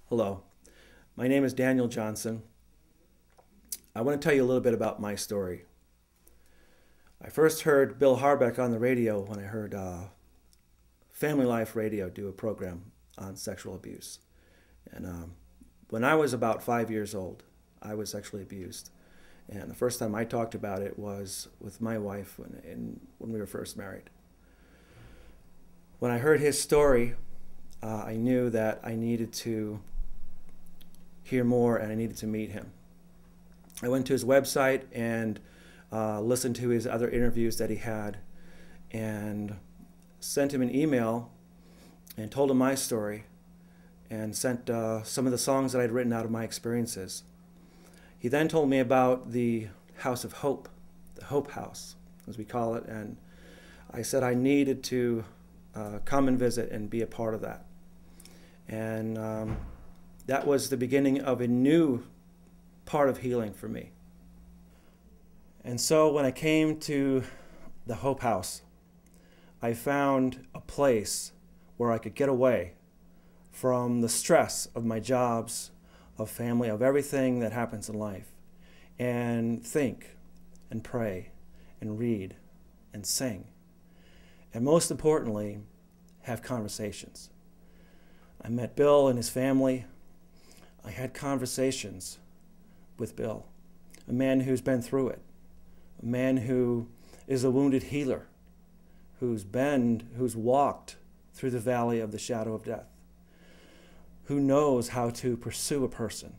Hello, my name is Daniel Johnson. I want to tell you a little bit about my story. I first heard Bill Harbeck on the radio when I heard Family Life Radio do a program on sexual abuse. And when I was about 5 years old, I was sexually abused. And the first time I talked about it was with my wife when we were first married. When I heard his story, I knew that I needed to hear more and I needed to meet him. I went to his website and listened to his other interviews that he had and sent him an email and told him my story and sent some of the songs that I'd written out of my experiences. He then told me about the House of Hope, the Hope House, as we call it, and I said I needed to come and visit and be a part of that. And that was the beginning of a new part of healing for me. And so when I came to the Hope House, I found a place where I could get away from the stress of my jobs, of family, of everything that happens in life, and think and pray and read and sing. And most importantly, have conversations. I met Bill and his family. I had conversations with Bill, a man who's been through it, a man who is a wounded healer, who's walked through the valley of the shadow of death, who knows how to pursue a person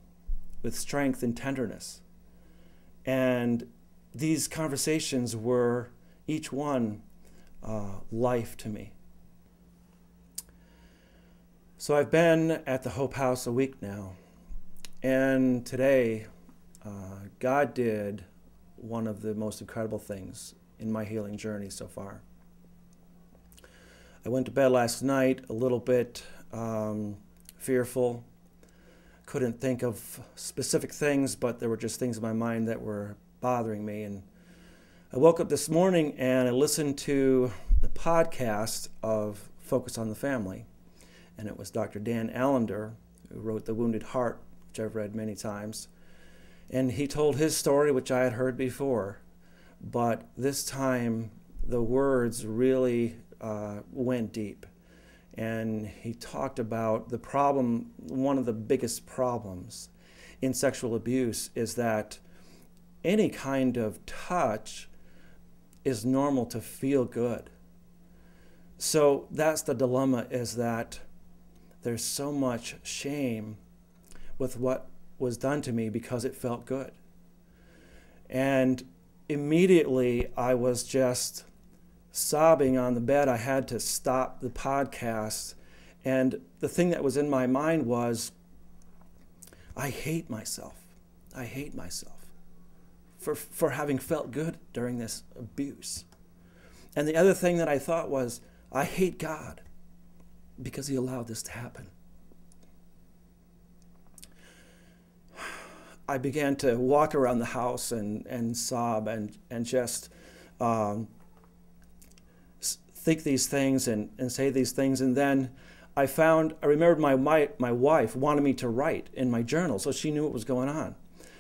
with strength and tenderness. And these conversations were each one life to me. So I've been at the Hope House a week now, and today God did one of the most incredible things in my healing journey so far. I went to bed last night a little bit fearful, couldn't think of specific things, but there were just things in my mind that were bothering me. And I woke up this morning and I listened to the podcast of Focus on the Family. And it was Dr. Dan Allender, who wrote The Wounded Heart, which I've read many times. And he told his story, which I had heard before. But this time, the words really went deep. And he talked about the problem, one of the biggest problems in sexual abuse is that any kind of touch is normal to feel good. So that's the dilemma, is that there's so much shame with what was done to me because it felt good. And immediately I was just sobbing on the bed. I had to stop the podcast. And the thing that was in my mind was, I hate myself. I hate myself for having felt good during this abuse. And the other thing that I thought was, I hate God because he allowed this to happen. I began to walk around the house and sob and just think these things and say these things. And then I remembered my wife wanted me to write in my journal, so she knew what was going on.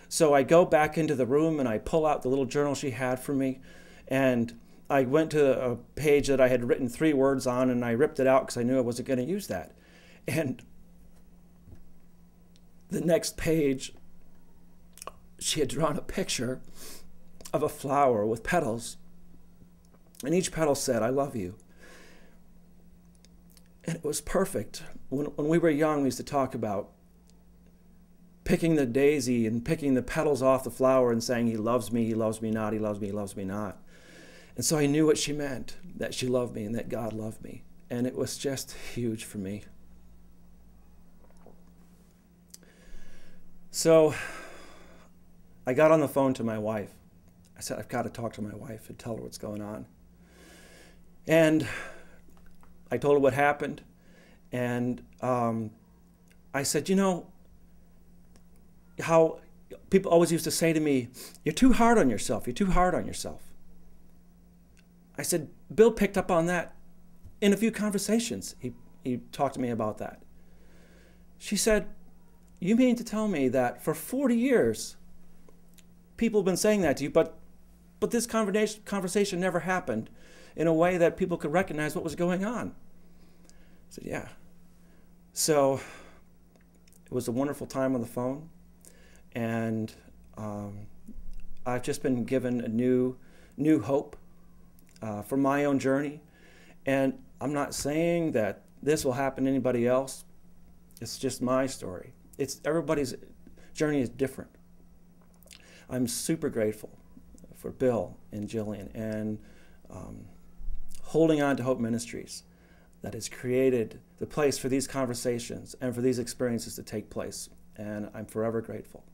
So I go back into the room and I pull out the little journal she had for me, and I went to a page that I had written 3 words on, and I ripped it out because I knew I wasn't going to use that. And the next page, she had drawn a picture of a flower with petals, and each petal said, "I love you." And it was perfect. When we were young, we used to talk about picking the daisy and picking the petals off the flower and saying, "He loves me not, he loves me, he loves me not." And so I knew what she meant, that she loved me and that God loved me. And it was just huge for me. So I got on the phone to my wife. I said, I've got to talk to my wife and tell her what's going on. And I told her what happened. And I said, you know, how people always used to say to me, "You're too hard on yourself, you're too hard on yourself." I said, Bill picked up on that in a few conversations. He talked to me about that. She said, You mean to tell me that for 40 years, people have been saying that to you, but this conversation never happened in a way that people could recognize what was going on? I said, yeah. So it was a wonderful time on the phone, and I've just been given a new hope for my own journey. And I'm not saying that this will happen to anybody else. It's just my story. Everybody's journey is different. I'm super grateful for Bill and Jillian and holding on to Hope Ministries that has created the place for these conversations and for these experiences to take place. And I'm forever grateful.